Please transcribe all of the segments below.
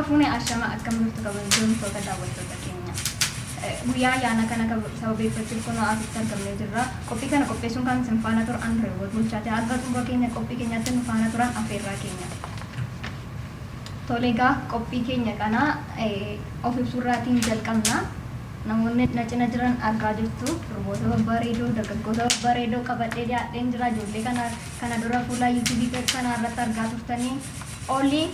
Harka fuune ashama akkam jirtu kabajamtoota daawwattoota keenya. Guyyaa ayyaana kana sababeeffachuuf kunoo asitti argamnee jirra. Qophii kana qopheessuun kan isin faana turan Reewwat Bulchaate akka xumura keenya qophii keenyaatti nu faana turan affeerraa keenya. Tole egaa qophii keenya kana of ibsuurraatiin jalqabna. Namoonni na cina jiran argaa jirtu. Durboota babbareedoo, dargaggoota babbareedoo qabadhee dhiyaadheen jira. Ijoollee kana dura fuula YouTube kana irratti argaa turtanii olii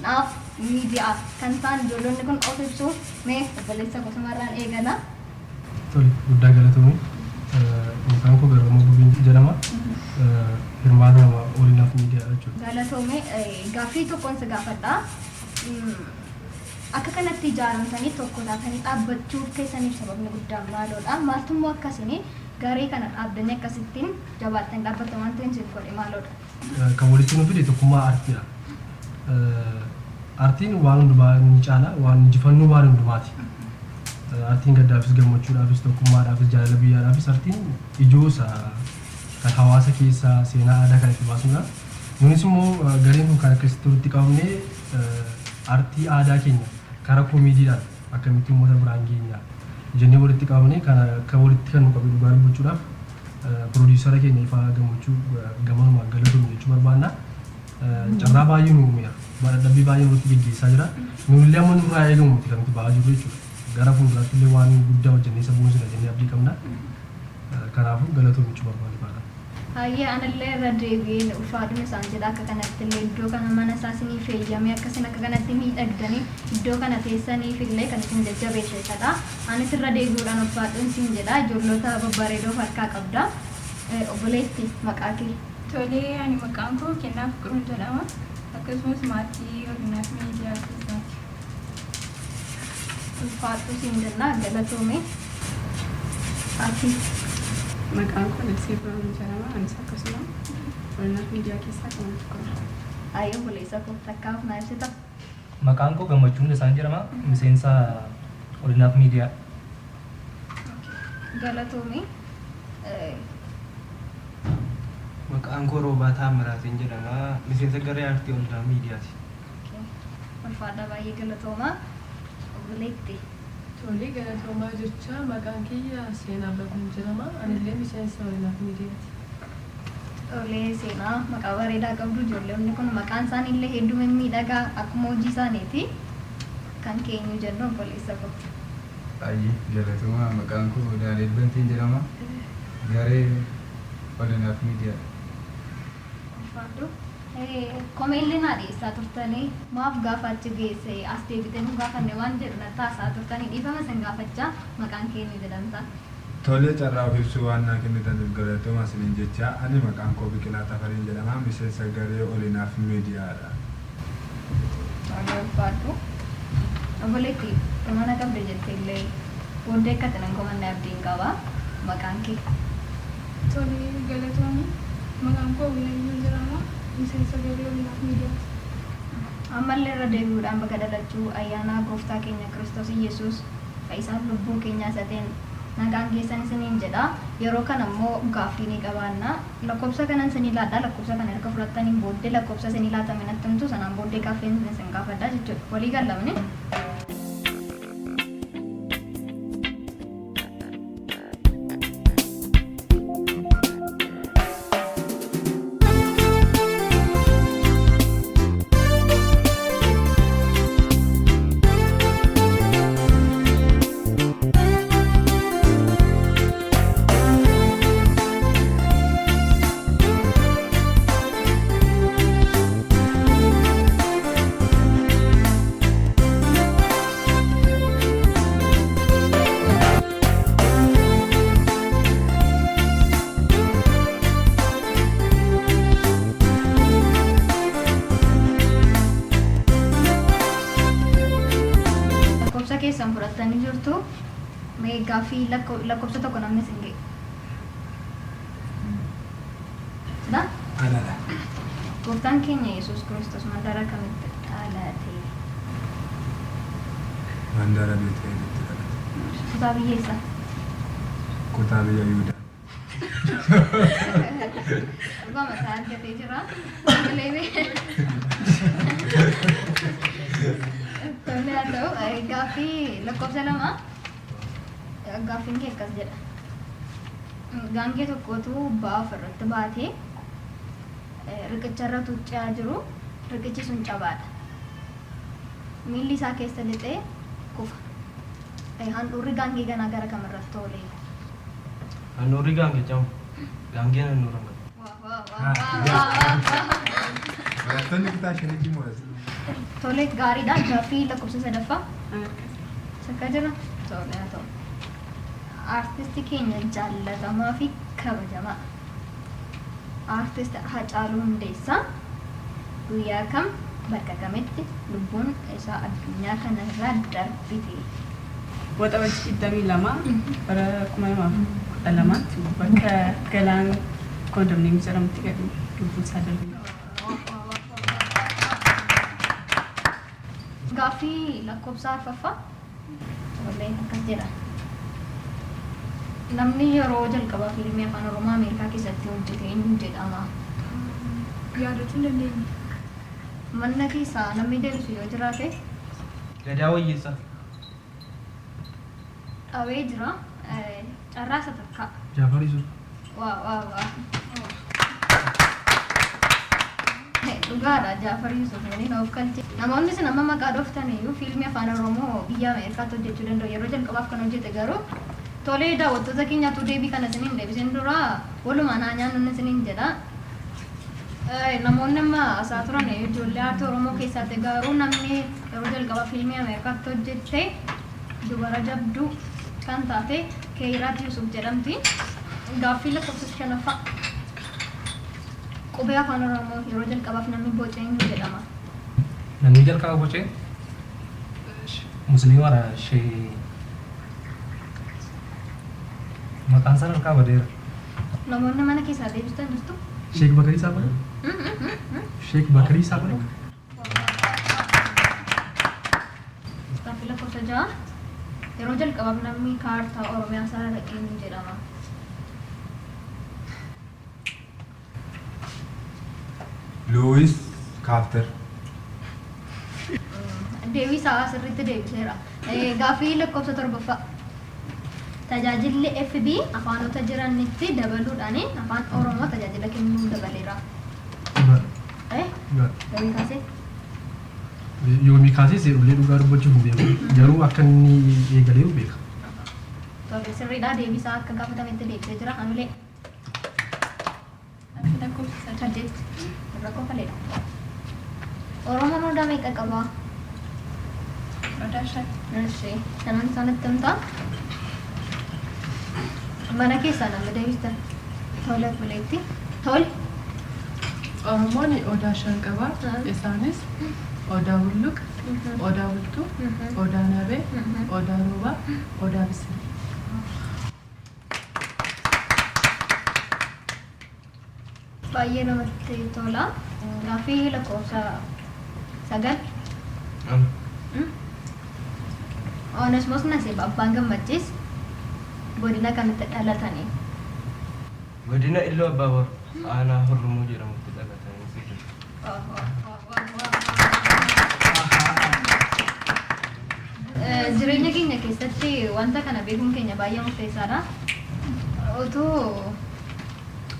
naaf miidiyaa kan ta'an ijoollonni kun of ibsu mee obboleessa Kusumarraan eegala. Tole guddaa galatoomii maqaan koo Garramuu Bubiin jedhama. Hirmaata nama olinaaf miidiyaa jechuudha. Galatoomee gaaffii tokkoon si gaafadha. Akka kanatti ijaaramtanii tokko taatanii dhaabbachuuf keessaniif sababni guddaan maaloodha? Maaltummoo akkasini garee kana dhaabdanii akkasittiin jabaattanii dhaabbatan waan ta'eef siif godhe maaloodha? Kan walitti nu fide tokkummaa aartiidha. Artiin waan hundumaa ni caala, waan injifannoo waan hundumaati. Artiin gaddaafis gammachuudhaafis tokkummaadhaafis jaalala biyyaadhaafis artiin ijoosa kan hawaasa keessaa seenaa aadaa kan itti baasudha. Nunis immoo gareen kun kan akkasitti walitti qabamnee artii aadaa keenya karaa koomeediidhaan akkamitti uummata biraan geenya jennee walitti qabamnee kan walitti kan nu qabe dhugaa dubbachuudhaaf piroodiisara keenya Ifaa Gammachuu gamanumaan galatoomne jechuu barbaanna. Carraa baay'ee nu uumeera. Dadhabbii baay'ee nutti gaggeessaa jira. Nullee amma nurraa eegamu miti kan nuti ba'aa jirru jechuudha. Gara fuulduraatti illee waan guddaa hojjennee isa boonsina jennee abdii qabna. Kanaafuu galatoomne jechuu barbaanna. Hayyee anallee irra deebiin ulfaadhuma isaan jedha akka kanatti illee iddoo kana mana isaa isinii feeyyamee akkasiin akka kanatti miidhagdanii iddoo kana teessaniif illee kan isin jajjabeessedha. Anis irra deebi'uudhaan ulfaadhuun isin jedha. Ijoollota babbareedoo harkaa qabda. Obboleetti maqaa kee? Tolee, ani maqaan koo Kennaaf Fiqiruu jedhama. Akkasumas maatii Olinaaf miidiyaa keessaati. Ulfaadhu isin jenna galatoome. Ati maqaan koo Nafsee Birhaanuu jedhama. Anis akkasuma Olinaaf miidiyaa keessaa kan tokkodha. Hayyee obboleessa koo takkaaf na ibsita. Maqaan koo Gammachuun isaan jedhama. Miseensa Olinaaf miidiyaa. Galatoome. Maqaan koo Roobaataa Amiraatiin jedhama. Miseensa garee aartii Olinaaf miidiyaati. Ulfaadha baay'ee galatooma. Obboleetti. Tolee, galatoomaa jecha maqaan kiyya Seenaa Baguun jedhama. Anillee miseensa Olinaaf miidiyaati. Tolee, Seenaa maqaa bareedaa qabdu. Ijoollonni kun maqaan isaanii illee hedduu miidhagaa akkuma hojii isaaniiti. Kan keenyu jennu obboleessa koo. Baay'ee galatooma. Maqaan koo Daani'el Bantiin jedhama. Garee Olinaaf miidiyaa. Komeelli naa dhiyeessaa turtanii maaf gaafa achi geesse as deebitanii gaafanne waan jedhu na taasaa turtanii dhiifama isin gaafachaa maqaan keenya jedhamta. Tolee, carraa of ibsuu waan naa kennitaniif galatooma isiniin jecha. Ani maqaan koo Biqilaa Tafariin jedhama. Miseensa garee Olinaaf miidiyaadha. Baay'ee ulfaadhu. Obboleetti mana qabde jettee illee booddee akkatti nan komannaa abdiin qaba. Maqaan kee? Tolee, galatoomii. Maqaan koo Wiinayyuu jedhama. Miseensa garee Olinaaf miidiyaati. Ammallee irra deebi'uudhaan bakka dhalachuu ayyaana gooftaa keenya Kiristoos Iyyasuus fayyisaaf lubbuu keenyaa isateen nagaan geessan isiniin jedha. Yeroo kana immoo gaaffii ni qabaanna. Lakkoofsa kanan isinii laadhaa. Lakkoofsa kana erga fudhattaniin booddee lakkoofsa isinii laatame natti himtu sanaan booddee gaaffii isin gaafadhaa jechuudha. Walii gallamne. Keessan fudhattanii jirtu mee gaaffii lakkoofsa tokko namni isin ga'e. Dha? Anadha. Gooftaan keenya Yesuus Kiristoos mandara kamitti dhalate? Mandara Beetleheemitti dhalate. Kutaa biyyeessa? Kutaa biyya Yihuudaa. Dhugama isaa argatee jira. Halo, gaaffii lakkoofsa lama. Gaaffiin kee akkas jedha. Gaangee tokkotu ba'aa ofirratti baatee riqicharra tuuccaa jiru. Riqichi sun cabaadha. Miilli isaa keessa lixee kufa. Handhuurri gaangee ganaa gara kamirratti tole? Handhuurri gaangee camu. Gaangeen handhuura malee. Barattoonni kutaa shanii moo Tole gaariidha. Gaaffii lakkoofsa sadaffaa. Sakka jira? Tole haa ta'u. Artistii keenya jaallatamaa fi kabajamaa. Artist Hacaaluu Hundeessaa guyyaa kam bakka kamitti lubbuun isaa addunyaa kanarraa darbite? Waxabajjii 22 bara 2012 bakka Galaan Kondominiyeemii jedhamutti gadi lubbuun isaa darbite. Gaaffii lakkoofsa arfaffaa. Tole akkas jedha. Namni yeroo jalqabaa fiilmii afaan Oromoo Ameerikaa keessatti hojjete eenyu jedhama? Yaadachuu hin dandeenye. Manna keessaa namni deebisu yoo jiraate Gadaa Wayyeessaa. dhawee jira. Carraa isa takka. Jaafar Yusuf. Waa. Dhugaadha Jaafar Yusuf waliin of kalche. Namoonni sin amma maqaa dhooftan iyyuu fiilmii afaan Oromoo biyya Ameerikaatti hojjechuu danda'u. Yeroo jalqabaaf kan hojjete garuu tolee daawwattoota keenyaatu deebii kana isiniin deebisin dura walumaa naa nyaannu isiniin jedha. Namoonni amma asaa turan ijoollee aartii Oromoo keessaatti garuu namni yeroo jalqabaa fiilmii Ameerikaatti hojjette dubara jabduu kan taate Keeyiraat Yusuf jedhamti. Gaaffii lakkoofsa shanaffaa. Qubee afaan Oromoo yeroo jalqabaaf namni boce eenyu jedhama? Namni jalqaba bocee musliimaadha ishee maqaan isaa harkaa badeera. Namoonni mana keessaa deebistan jirtu? Sheek Bakarii Saafara. Sheek Bakarii Saafara. Gaaffii lakkoofsa ja'a. Yeroo jalqabaaf namni kaartaa Oromiyaa isaa dhaqee eenyu jedhama? Luis Kafter. Deebii isaa sirriitti deebiseera. Gaaffii lakkoofsa torbaffaa. Tajaajilli FB afaanota jiranitti dabaluudhaan afaan Oromoo tajaajila kennuu dabaleera. Yoomii kaasee? Yoomii kaasee seerullee dhugaa dubbachuu hin beeku. Garuu akka inni eegaleeru beeka. Tole sirriidha. Deebii isaa akka gaafatametti deebisee jira. Anulee. Lakkoofsa Saddeet. Rakkoo faleedha. Oromoon odaa meeqa qabaa? Odaa shan. Shanan isaanitti himtaa? Mana keessaa nama deebistan. Tole buleetti. Tole. Oromoon odaa shan qaba. Isaanis odaa bulluqa, odaa bultuu, odaa nabee, odaa roobaa, odaa bisirii. Baay'ee namatti tola. Gaaffii lakkoofsa 9. Onesmoos Nasiib Abbaan Gammachiis godina kamitti dhalatanii? Godina Illoo Abbaa Bor aanaa Horrumuu jedhamutti dhalatanii. Jireenya keenya keessatti wanta kana beekuun keenya baay'ee murteessaadha. Otoo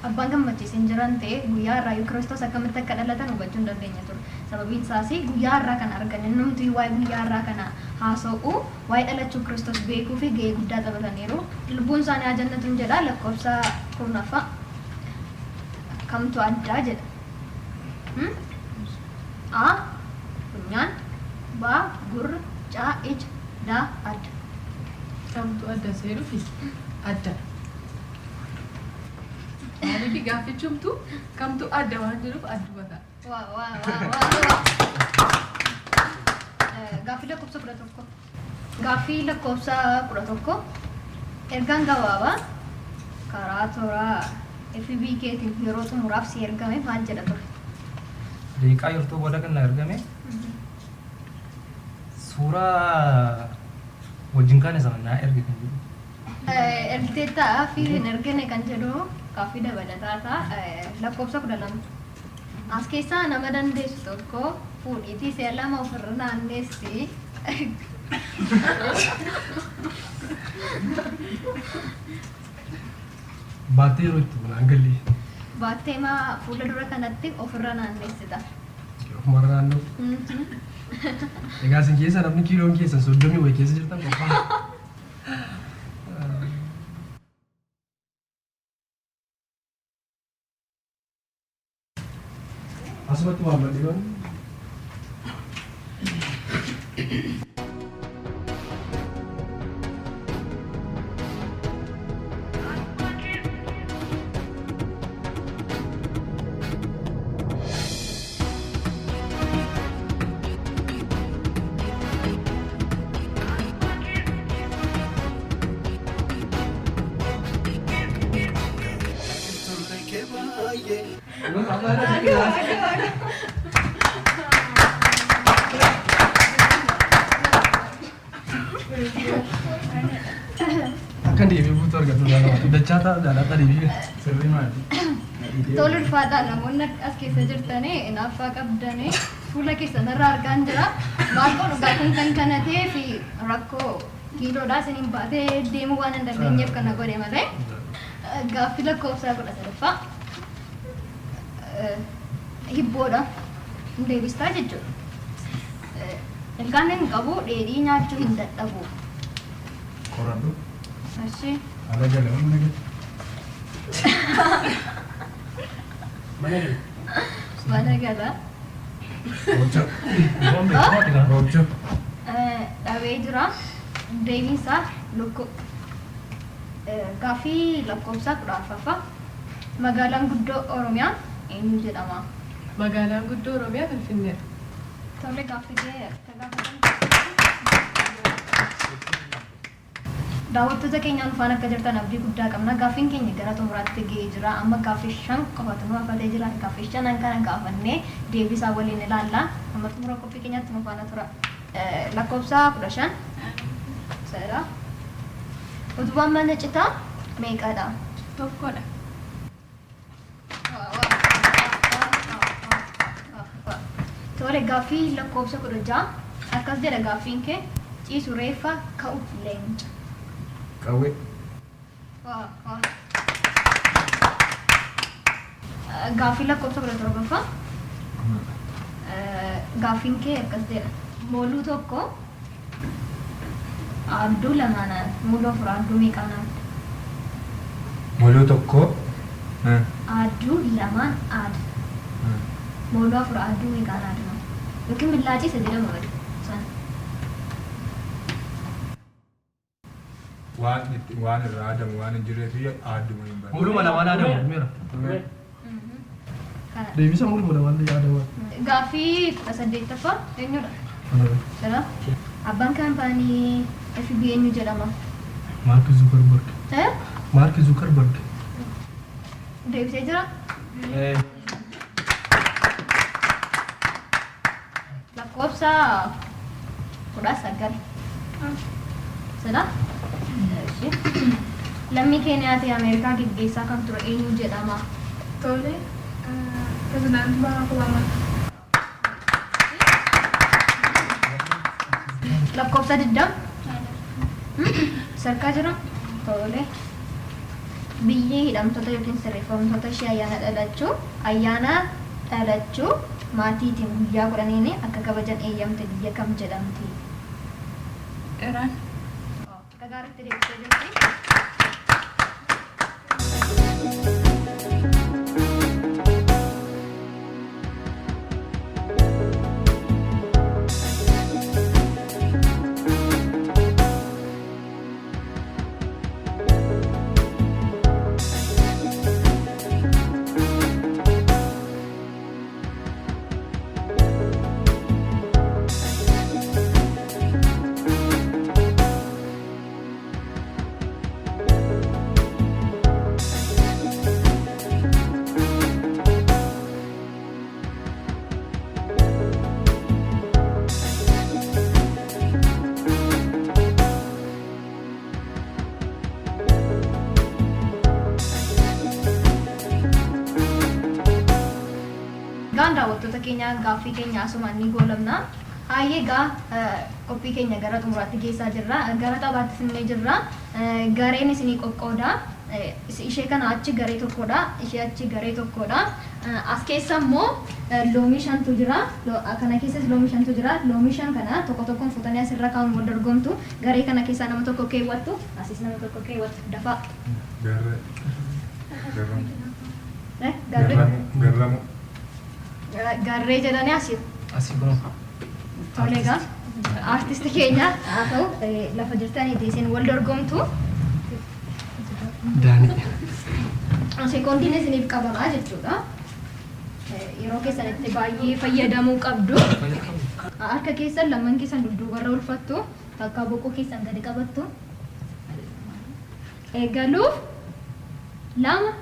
Abbaan Gammachiis hin jiran ta'e guyyaa har'aa Kiristoos akkamitti akka dhalatan hubachuu hin dandeenya ture. Sababiin isaas guyyaa har'aa kana argan nuti waa'ee guyyaa har'aa kana haasa'u waa'ee dhalachuu Kiristoos beekuu fi gahee guddaa taphataniiru. Lubbuun isaanii haa jannatu jedha. Lakkoofsa 10ffaa. Kamtu addaa jedha? A. Funyaan. B. Gurra. C. Ija. D. Adda. Kamtu adda seeruufi adda. Maaliif gaaffichumtu kamtu adda waan jiruuf addubata. Gaaffii lakkoofsa 11. Gaaffii lakkoofsa 11. Ergaan gabaabaa karaa toora FB keetiin yeroo xumuraaf si ergame maal jedha ture? Deeqaa yeroo booda kan na ergame suuraa wajjin kaan isa naa erge kan jedhu. Ergiteettaa fi hin ergine kan jedhu gaaffii dabalataa ta'a. Lakkoofsa 12. As keessaa nama dandeessu tokko fuudhiitii si'a lama ofirra naanneessi Baattee yeroo itti bunaan galli. Baattee maa fuula dura kanatti ofirra naanneessita. Ofumarra naannoo. Egaa isin keessa namni kiiloon keessan 30 wayii keessa jirtan qophaa. Asumatti waan bal'iiwwan. Akan deebi'ee buutu argatu nama dachaa ta'a jaalladha deebi'ee. Sirrii maali? Tole ulfaadhaa namoonni as keessa jirtanii naaffaa qabdanii fuula keessan irraa argaan jira. Maalqoo dhugaa kun kan kana ta'ee fi rakkoo kiiloodhaa isiniin baatee deemuu waan hin dandeenyeef kana godhe malee gaaffii lakkoofsaa 13ffaa hibboodha deebistaa jechuudha. Ilkaan hin qabu dheedhii nyaachuu hin dadhabu. Qoradhu. Ashee. Ala jala mana gadi. Mana gala. Roobcha. Roobcha. Dhabee jira. Deebiinsaa lukku. Gaaffii lakkoofsaa 14ffaa. Magaalaan guddoo Oromiyaa eenyu jedhama? Magaalaan guddoo Oromiyaa Finfinneedha. Tole gaaffii kee akka gaafatan. Daawwattoota keenyaan faana akka jirtan abdii guddaa qabna. Gaaffiin keenya gara xumuraatti ga'ee jira. Amma gaaffii 5 qofatu nu hafatee jira. Gaaffii 5 kana gaafannee deebisaa waliin ilaalla. Amma xumura qophii keenyatti nu faana tura. Lakkoofsa 15. Seera. Utubaan mana citaa meeqadha? Tokkodha. Tole gaaffii lakkoofsa 16. Akkas jedha gaaffiin kee ciisu reeffa ka'u leenca. Qawwee. Gaaffii lakkoofsa 17ffaa. Gaaffiin kee akkas jedha. Mooluu tokko aadduu lamaanaan muuloo afur aadduu meeqaanaan? Mooluu tokko. Aadduu lamaan aada. Mooluu afur aadduu meeqaan aadama? Yookiin billaacii isa jedhama bari. Waan irraa aadamu waan hin jirreef aaduma hin barre. Muluma lamaan aadamu mira. Kana. Deebisa muluma lamaan aadamu. Gaaffii 18ffaa eenyudha? Jala. Abbaan kaampaanii FB eenyu jedhama? Mark Zuckerberg. Mark Zuckerberg. Deebisee jira? Lakkoofsa 19. Sana? Lammii Keeniyaa Ameerikaa gaggeessaa kan ture eenyu jedhama? Tole. Pirezidaantii Barack Obama. Lakkoofsa 20. Sarkaa jira? Tole. Biyyi hidhamtoota yookiin sirreeffamtoota ishee ayyaana dhalachuu maatiitiin guyyaa 10 akka kabajan eeyyamte biyya kam jedhamti? Iraan. Akka gaariitti deebisee jirti. Daawwattoota keenya gaaffii keenya asumaan ni goolabna. Hayyee egaa qophii keenya gara xumuraatti geessaa jirra. Gara taphaatti sinnee jirra. Gareen isinii qoqqooda. Ishee kana achi garee tokkodha. Ishee achi garee tokkodha. As keessa immoo loomii shantu jira. Kana keessas loomii shantu jira. Loomii shan kana tokko tokkoon fuutanii asirra kaa'uun wal dorgomtu. Garee kana keessaa nama tokko keewwattu. Asis nama tokko keewwattu. Dafaa. Garramu. Garree jedhanii asii. Asii kun Tole egaa artisti keenya haa ta'u lafa jirtanii isin wal dorgomtu. Daani. Sekoondiin isiniif qabamaa jechuudha. Yeroo keessanitti baay'ee fayyadamuu qabdu. Harka keessan lamaan keessan dudduubarra ulfattu. Takka boqoo keessan gadi qabattu. Eegaluuf 2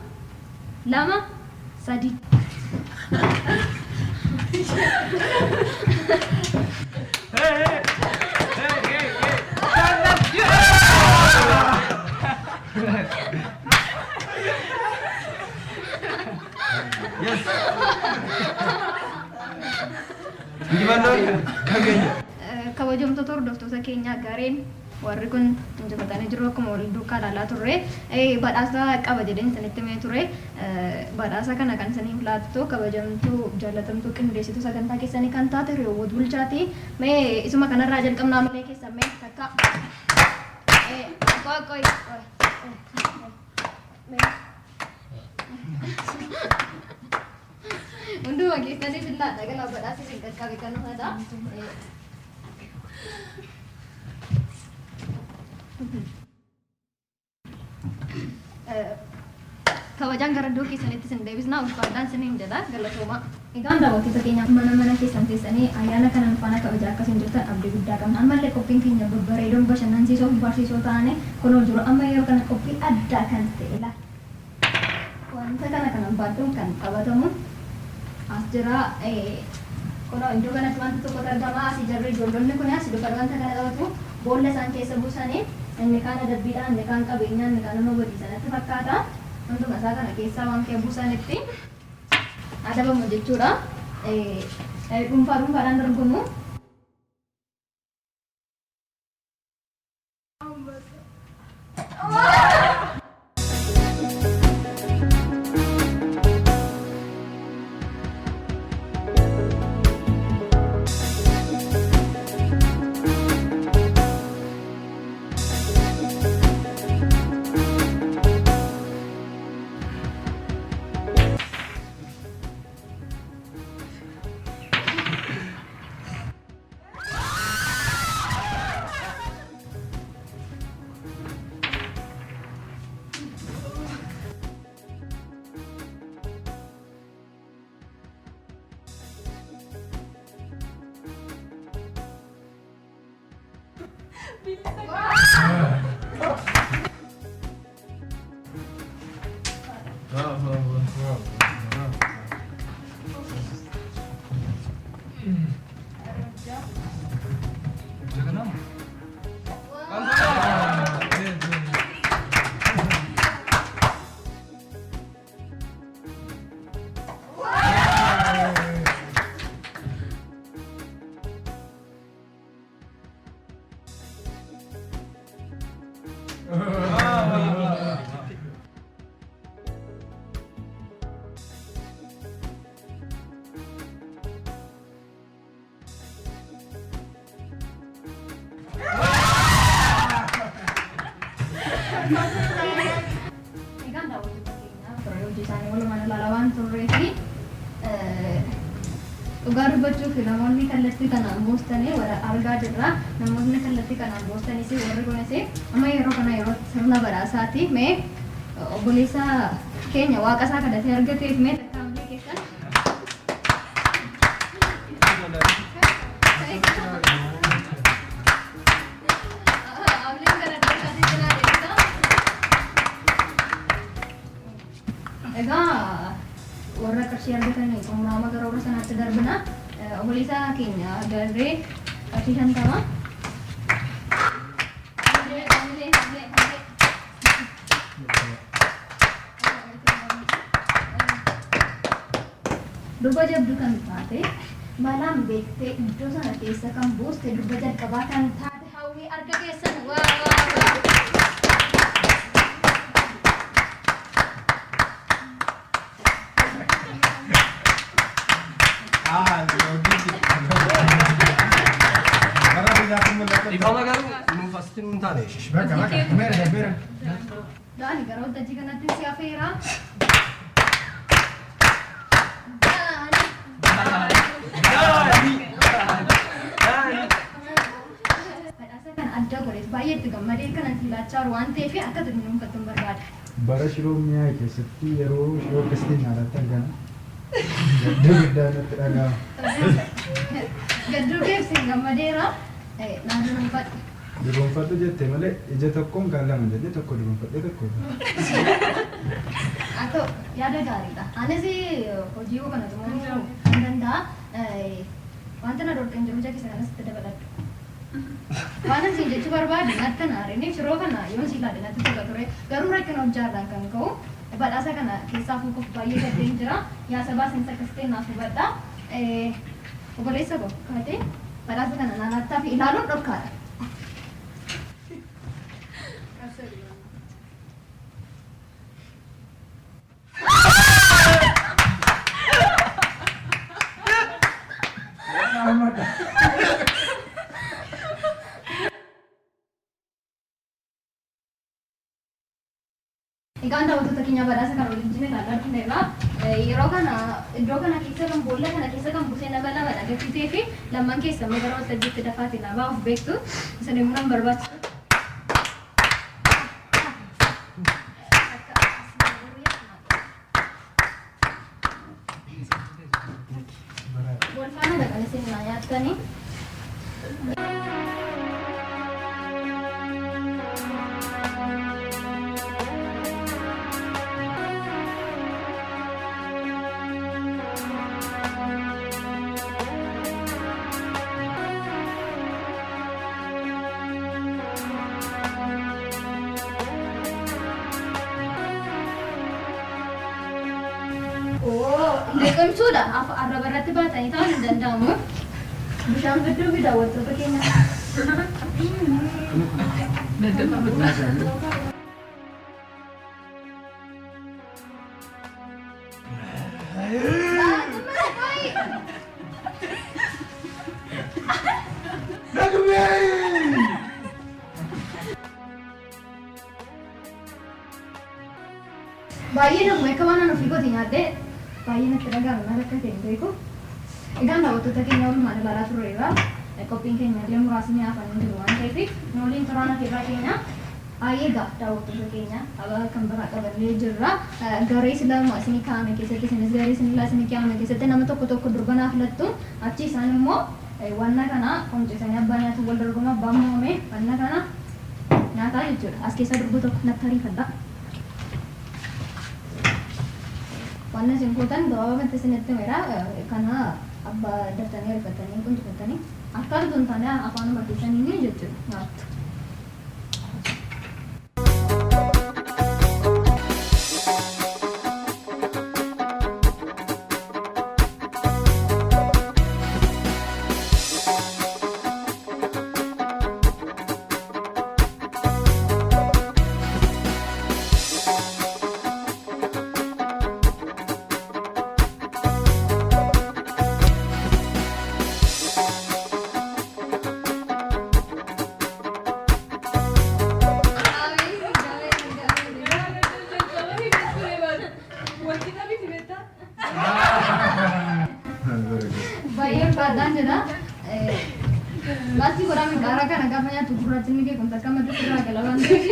3 kabajamtoota hordoftoota keenyaa gareen warri kun injifatanii jiru akkuma wal duukaa ilaalaa turre badhaasa qaba jedheen isinitti himee ture. Badhaasa kana kan isiniif laattu kabajamtuu jaalatamtuu qindeessituu sagantaa keessanii kan taate Reewwot Bulchaati. Mee isuma kanarraa jalqabnaa malee keessan mee takka qoy hunduma keessanii fillaadha galaa badhaasa isin qaqqabe kan ufata. Kabajaan gara iddoo keessanitti isin deebisnaa ulfaadhaan isiniin jedha galatooma. Egaan daawwattoota keenya mana keessan teessanii ayyaana kanaan faana kabajaa akkasiin jirtan abdii guddaa qabna. Ammallee qophiin keenya babbareedoon bashannansiisoo fi barsiisoo ta'anii kunoo jiru. Amma yeroo kana qophii addaa kan ta'edha. Wanta kana kanan baadduun kan qabatamu as jira. Kunoo iddoo kanatti wanti tokkotu argama. Asii jarri ijoollonni kun asii dhufa wanta kana qabatu boolla isaan keessa buusanii inni kaan adabbiidhaan inni kaan qabeenyaa inni kaan nama badiisanatti fakkaata. Hunduma isaa kana keessaa waan kee buusanitti adabamu jechuudha. Dhuunfaadhaan dorgomu. Egaan daawwattoota keenyaa ture hojii isaanii walumaan ilaalaa waan turree fi dhugaa dubbachuuf namoonni kallattii kanaan boostanii warra argaa jirra. Namoonni kallattii kanaan boostanis warri kunis amma yeroo kana yeroo sirna badhaasaati. Mee obboleessa keenya waaqa isaa kadhatee argateef mee takkaamlee keessan egaa warra qarshii argatanii xumuraama gara warra sanaatti darbina. Obboleessa keenya garee qarshii 50 durba jabduu kan taate malaan beektee iddoo sana keessa kan buuste dubba jalqabaa kan taate hawwii arga keessan waa. Ifama garuu nuuf asitti nuun taane. Daani gara waltajjii kanatti si afeera. Badhaasa kan adda godhes baay'ee itti gammadee kanatti ilaachaa jiru waan ta'eef akka nuun kan barbaada. Bara shiroo mi'aa keessatti yeroo shiroo keessatti nyaatatti argana. Gadduu guddaa natti dhaga'ama. Gadduu keessa gammadeera. Naannoo dhuunfaadha. Duruunfadhu jettee malee ija tokkoon kan lama jedhee tokko duruunfadhee tokko. Haa ta'u yaada gaariidha. Anis hojii koo kana xumuruu kan danda'a. Wanta na dorqan jiru keessa kanas itti dabaladhu. Waan asiin jechuu barbaadu natti naaree shiroo kana yoon si ilaale natti tola ture. Garuu rakkina hojjaarraan kan ka'u badhaasa kana keessaa fuukuuf baay'ee gaddeen jira. Yaa sabaa seensa akkas ta'e naaf hubadha. Obboleessa koo kaatee badhaasa kana naannaattaa fi ilaaluun dhorkaadha. Egaan daawwattoota keenya badhaasa kana waliin ilaalaa turreerra. Yeroo kana iddoo kana keessa kan boolla kana keessa kan busee nama lamadha agarsiisee fi lamman keessa immoo gara waltajjiitti dafaatii namaa of beektu isin immoo nan barbaachisu. Wal faana dhaqanii isin naa yaattanii. Beekamtuudha. Arraba irratti baatanii ta'uu hin danda'amu. Bishaan bidduu fi daawwattoota keenya. Baay'ee namuu akka waan ofii kooti nyaadde baay'ee natti dhaga'ama maal akka ta'e hin beeku. Egaan daawwattoota keenya walumaan ilaalaa turreerra. Qophiin keenya illee muraasni hafanii jiru waan ta'eef nu waliin turaan asirraa keenya. Baay'ee daawwattoota keenya kan biraa qabannee jirra. Garee lama isinii kaa'ame keessatti isinis garee isinii isinii kaa'ame keessatti nama tokko tokko durbanaa filattu achi isaan immoo wanna kana qomceessanii abbaa nyaatu wal dorgoma abbaan mo'ame wanna kana nyaataa jechuudha. As keessa durba tokko natti ariifadha. Wanna isin gootan gabaabamatti isinitti himeera. Kana abbaa daftanii ariifatanii qunxifatanii akka argitu hin taane afaanuma keessanii jechuudha nyaattu. Baay'ee baadhaan jedha. Baasii godhaa midhaara kana gaafa nyaatu gurraachinni kee kun takka madda irraa gala waan ta'eef.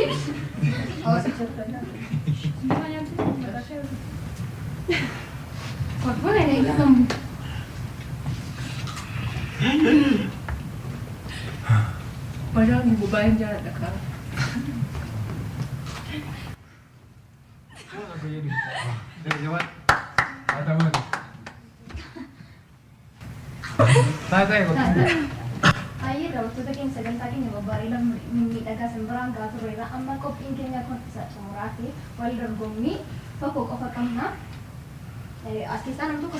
Kolfoon inni eeggatamu. Padahal ibu bayan jalan dekat. Baay'ee daawwattoota keenya sagantaa keenya babbareedaa miidhagaa simbiraan gaa turreerra. Amma qophiin keenya kun isa xumuraa fi wal dorgommii tokko qofa qabna. As keessaa nam tokko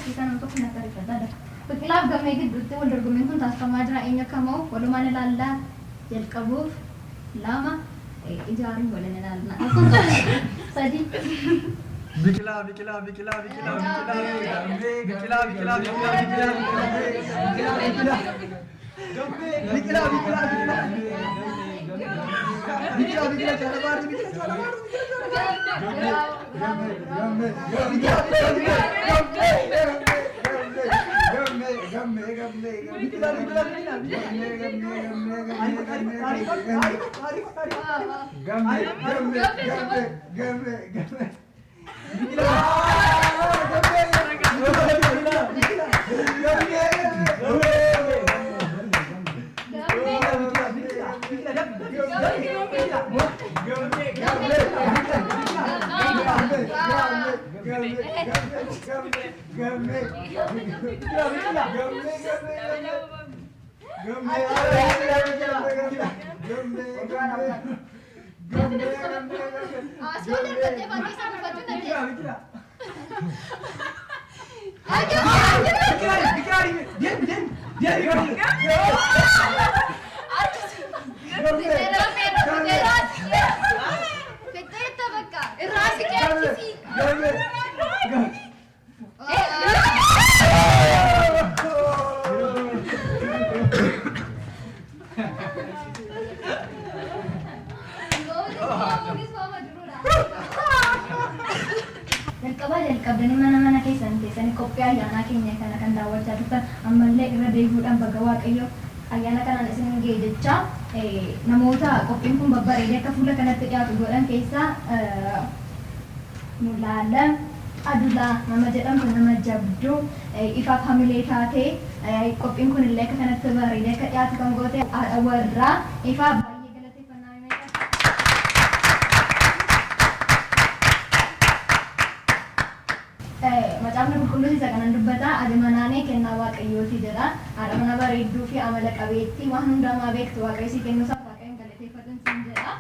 natti ariifata. Biqilaaf gammee gidduutti wal dorgommiin kun taasifamaa jira. Eenyu akka moo walumaan ilaallaa jalqabuuf lama ijaaruun waliin ilaallaa. Sadii. Biqilaa. Jalqabdanii mana keessanii qophii ayyaanaa keenya kana kan daawwachaa turtan ammallee irra deebi'uudhaan baga waaqayyo ayyaana kanaan isin ga'e jecha namoota qophiin kun babbareedee akka fuula kanatti dhiyaatu godhan keessaa Mulaalam Adulaa nama jedhamtu nama jabduu ifaaf hamilee taatee qophiin kun illee akka kanatti bareedee akka dhiyaatu kan goote warraa ifaaf Macaafni qulqulluun isa kanan dubbata adamanaanee kennaa waaqayyooti jedha. Haadha mana bareedduu fi amala qabeettii waan hundumaa beektu waaqayyo si kennuusaaf waaqayyoon galateeffatan siin jedha.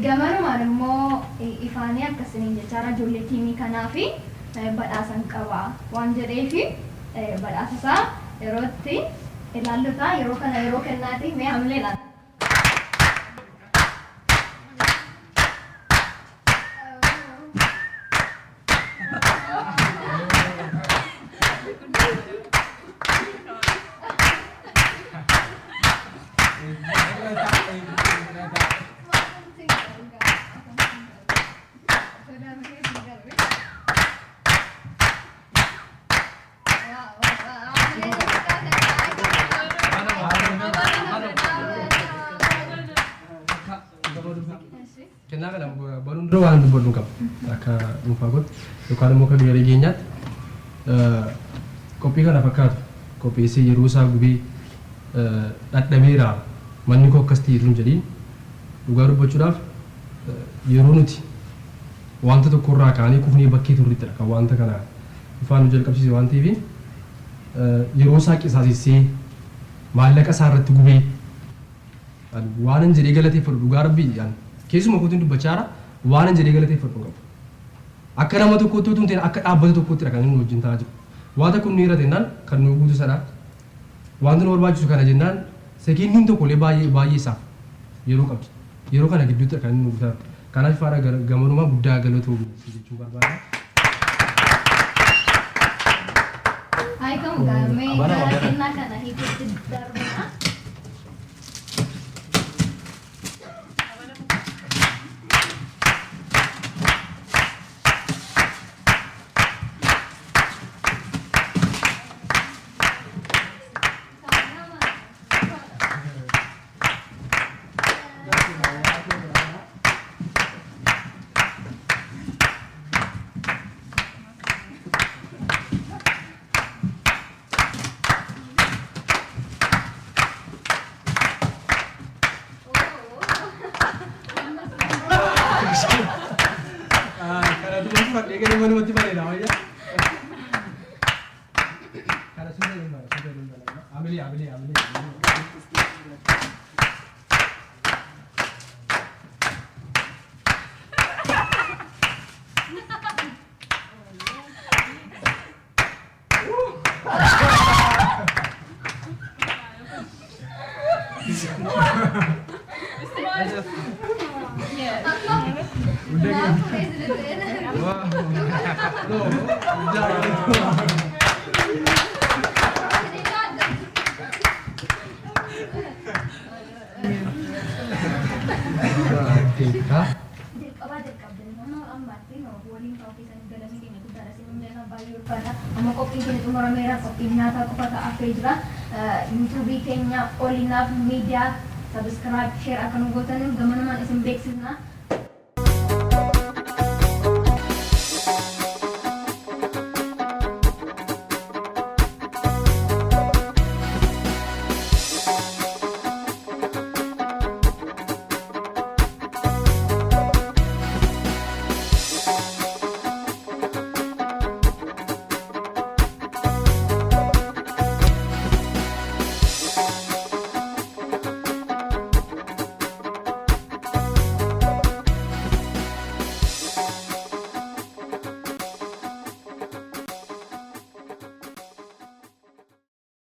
Gamanumaan immoo ifaanii akkasiniin jechaadha ijoollee tiimii kanaa fi badhaasan qaba waan jedheefi badhaasasaa yeroo itti ilaallutaa yeroo kana yeroo kennaati mee hamilee ilaalla. Kennaa kana baruun dura waan dubbadhu qaba. Akka dhuunfaa godhu yookaan immoo kan biyya keenyaatti qophii kana fakkaatu qopheessee yeroo isaa gubee dhadhabeera manni koo akkas ta'e jedhiin dhugaa dubbachuudhaaf yeroo nuti wanta tokkorraa kaanee kufnee bakkee turrittidha kan wanta kana ifaan nu jalqabsiise waan ta'eef yeroo isaa qisaasessee maallaqa isaa irratti gubee waan hin jedhee galateeffadhu dhugaa rabbii keessuma kootiin dubbachaara waan hin jedhee galateeffadhu qabu. Akka nama tokkootti utuu hin ta'in akka dhaabbata tokkoottidha kan inni wajjin ta'aa jiru. Wanta kun ni irra jennaan kan nu guutu sana wanta nu barbaachisu kana jennaan sekiindiin tokkollee baay'ee isaaf yeroo qabdi. Yeroo kana gidduutti kan inni nu guutaa. Kanaaf faara gamanumaa guddaa galatoo jechuun barbaada. Hai kamu gamai cara kena kana hidup darbana. Pada amma qophiin keenya xumurameera qophiin nyaataa qofa ta'aa jira. Yuutuubii keenya olinaaf miidiyaa sabiskiraayib sheer akka nu gootan gama namaan isin beeksisna.